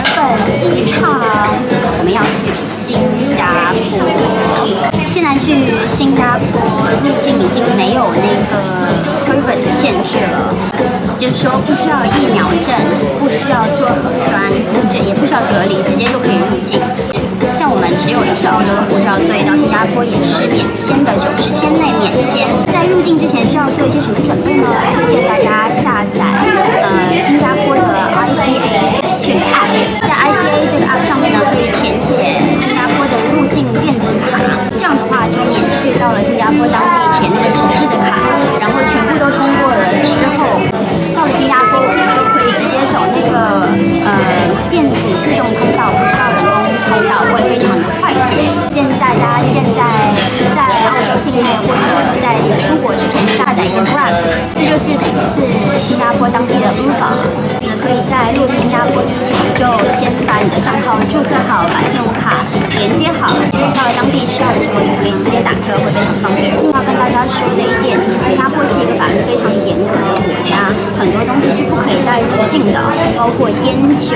本机场，我们要去新加坡。现在去新加坡入境已经没有那个 COVID 的限制了，就是说不需要疫苗证，不需要做核酸，也不需要隔离，直接就可以入境。像我们持有的是澳洲的护照，所以到新加坡也是免签的，90天内免签。在入境之前需要做一些什么准备呢？推荐大家下载新加坡的 ICA 这个 app， 在 ICA 这个 app 上面呢，可以填写新加坡的入境电子卡，这样的话就免去到了新加坡当地填那个纸质的卡，然后全部都通过了之后，到了新加坡我们就可以直接走那个电子自动通道，不需要人工开道，会非常的快捷。建议大家现在在澳洲境内或者在出国之前下载一个 Grab， 这就是等于是新加坡当地的 Uber。你可以在入新加坡之前就先把你的账号注册好，把信用卡连接好，到了当地需要的时候就可以直接打车，会非常方便。要跟大家说的一点就是，新加坡是一个法律非常严格的国家，很多东西是不可以带入境的，包括烟酒，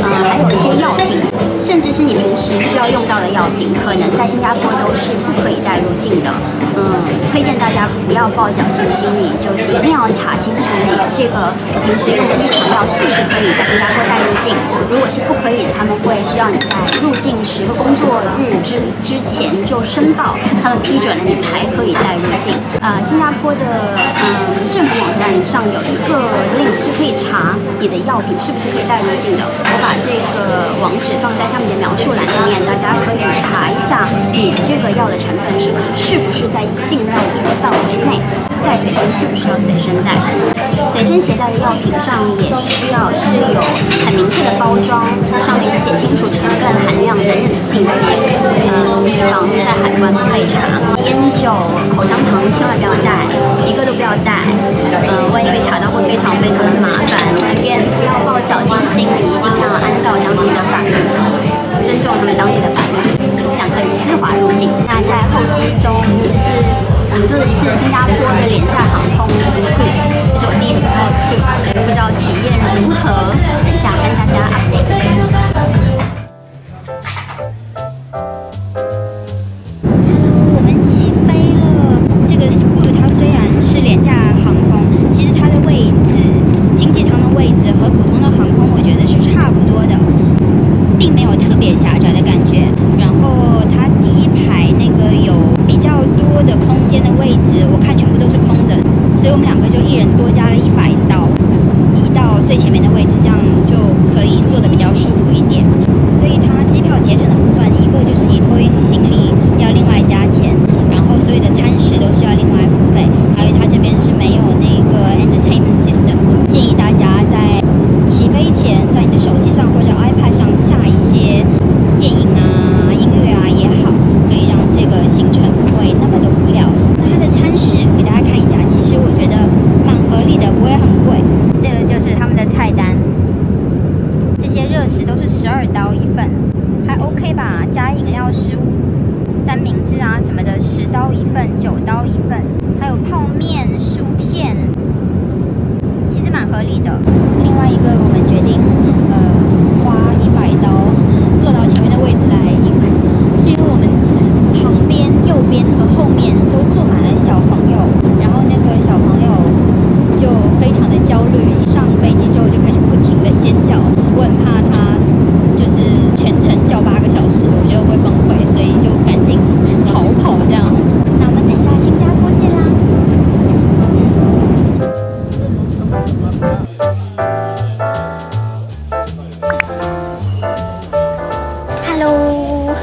还有一些药品，甚至是你平时需要用到的药品，可能在新加坡都是不可以带入境的。推荐大家不要抱侥幸心理，就是一定要查清楚你的这个平时用的日常药是不是可以在新加坡带入境。如果是不可以的，他们会需要你在入境10个工作日之前就申报，他们批准了你才可以带入境。新加坡的政府网站上有一个 link 是可以查你的药品是不是可以带入境的。我把这个网址放在下面的描述栏里面，大家可以查一下你这个药的成分是不是在禁药的这个范围内，再决定是不是要随身带。随身携带的药品上也需要是有很明确的包装，上面写清楚成分、含量等等的信息，以防在海关被查。烟酒、口香糖千万不要带，一个都不要带，万一被查到会非常非常的麻烦。Again， 不要抱侥幸心理，一定要按照当地的法律，尊重他们当地的法律，这样可以丝滑入境。那在候机中，这是我们坐的是新加坡的廉价航空 Scoot， 这是我第一次坐 Scoot， 不知道体验如何，等一下跟大家 update。是廉价航空，其实它的位置，经济舱的位置和普通的航空，我觉得是差不多的，并没有特别狭窄的感觉。然后它第一排那个有比较多的空间的位置，我看全部都是空的，所以我们两个就一人多加了100刀，移到最前面的位置，这样就可以坐得比较舒服一点。所以它机票节省的部分，一个就是你托运行李要另外加钱，然后所有的餐食都是要另外付费。还有它这边是没有那个 entertainment system， 建议大家在起飞前在你的手机上或者 iPad 上下一些电影啊、音乐啊也好，可以让这个行程不会那么的无聊。那它的餐食给大家看一下，其实我觉得蛮合理的，不会很贵。这个就是他们的菜单，这些热食都是12刀一份，还 OK 吧？加饮料15，三明治啊什么的10刀一份、9刀一份，还有泡面、薯片，其实蛮合理的。另外一个我们决定花100刀坐到前面的位置来，因为我们旁边、右边和后面都坐满了小朋友，然后那个小朋友就非常的焦虑，一上飞机之后就开始不停的尖叫，我很怕他就是全程叫8个小时，我觉得会崩溃，所以就赶紧逃跑这样。那我们等一下新加坡见啦。Hello，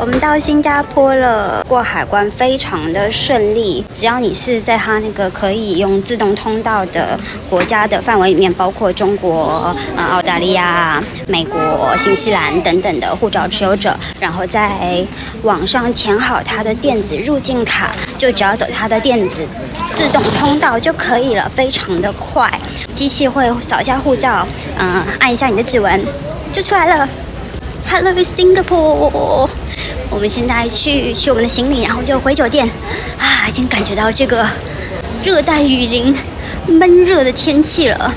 我们到新加坡了，过海关非常的顺利。只要你是在它那个可以用自动通道的国家的范围里面，包括中国、澳大利亚、美国、新西兰等等的护照持有者，然后在网上填好它的电子入境卡，就只要走它的电子自动通道就可以了，非常的快。机器会扫一下护照，按一下你的指纹，就出来了。Hello Singapore。我们现在去我们的行李，然后就回酒店。已经感觉到这个热带雨林闷热的天气了。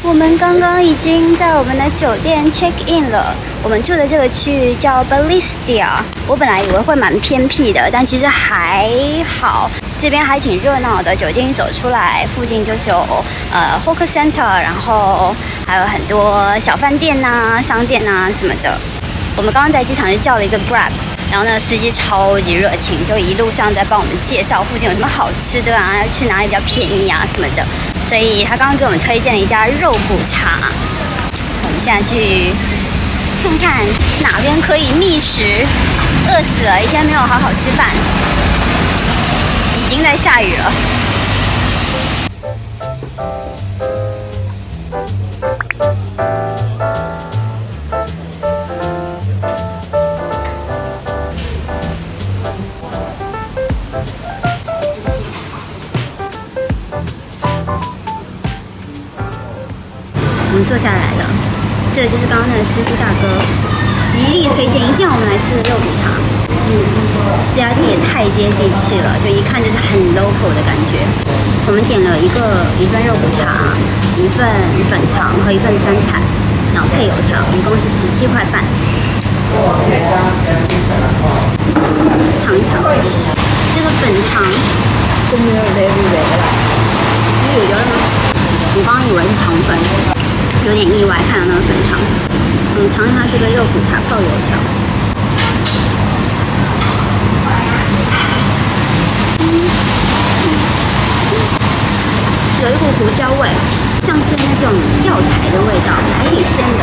我们刚刚已经在我们的酒店 check in 了。我们住的这个区域叫 Balestier， 我本来以为会蛮偏僻的，但其实还好，这边还挺热闹的。酒店一走出来，附近就是有Hawker Center， 然后还有很多小饭店啊、商店啊什么的。我们刚刚在机场就叫了一个 Grab， 然后那个司机超级热情，就一路上在帮我们介绍附近有什么好吃的啊，去哪里比较便宜啊什么的。所以他刚刚给我们推荐了一家肉骨茶，我们现在去看看哪边可以觅食。饿死了，一天没有好好吃饭，已经在下雨了。我们坐下来了，这就是刚刚那个司机大哥极力推荐一定要我们来吃的肉骨茶。这家店也太接地气了，就一看就是很 local 的感觉。我们点了一份肉骨茶，一份粉肠和一份酸菜，然后配油条，一共是17块半。尝一尝，这个粉肠都没有雷不雷了，是有油的吗？我刚刚以为是肠粉。有点意外，看到那个粉肠。我们尝一下这个肉骨茶泡油条，有一股胡椒味，像是那种药材的味道，还挺鲜的。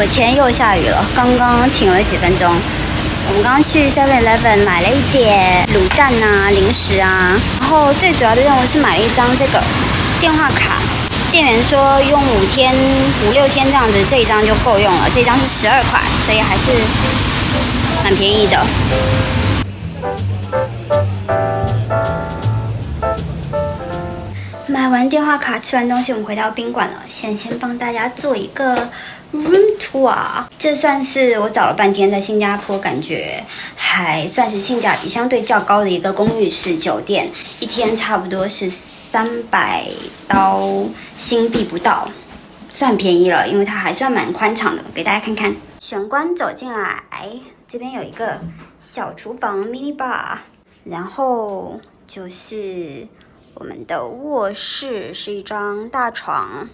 我前又下雨了，刚刚停了几分钟。我们刚刚去 7-Eleven 买了一点卤蛋啊、零食啊，然后最主要的任务是买了一张这个电话卡。店员说用5天、5、6天这样子，这一张就够用了。这一张是12块，所以还是蛮便宜的。买完电话卡，吃完东西，我们回到宾馆了。先帮大家做一个 room tour， 这算是我找了半天，在新加坡感觉还算是性价比相对较高的一个公寓式酒店，一天差不多是300刀新币不到，算便宜了，因为它还算蛮宽敞的。给大家看看，玄关走进来，这边有一个小厨房 mini bar， 然后就是我们的卧室是一张大床。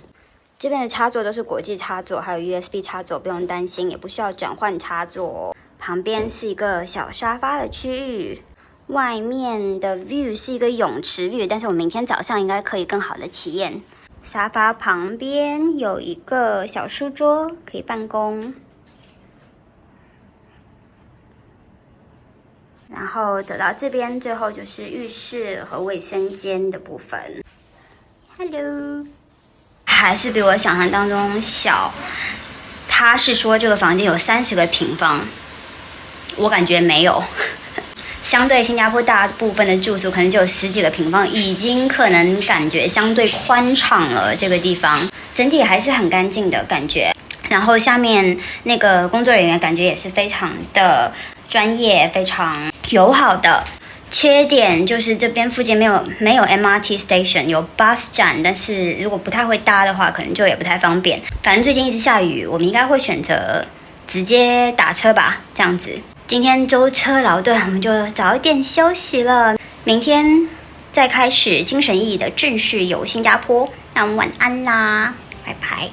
这边的插座都是国际插座，还有 USB 插座，不用担心，也不需要转换插座。旁边是一个小沙发的区域，外面的 view 是一个泳池 view， 但是我明天早上应该可以更好的体验。沙发旁边有一个小书桌，可以办公。然后走到这边，最后就是浴室和卫生间的部分。Hello。还是比我想象当中小，他是说这个房间有30个平方，我感觉没有。相对新加坡大部分的住宿可能就有10几个平方，已经可能感觉相对宽敞了。这个地方整体还是很干净的感觉，然后下面那个工作人员感觉也是非常的专业，非常友好的。缺点就是这边附近没有 MRT station， 有 bus 站，但是如果不太会搭的话，可能就也不太方便。反正最近一直下雨，我们应该会选择直接打车吧，这样子。今天舟车劳顿，我们就早一点休息了，明天再开始精神奕奕的正式游新加坡。那我们晚安啦，拜拜。